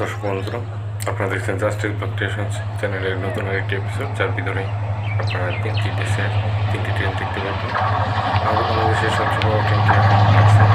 দর্শক বন্ধুরা, আপনারা দেখছেন জাস্ট এক্সপেকটেশনস চ্যানেলের নতুন আরেকটি এপিসোড, যার ভিতরে আপনারা তিনটি ট্রেন দেখতে পাবেন। আমাদের বাংলাদেশের সবচেয়ে বড় ট্রেনটি এখন আছে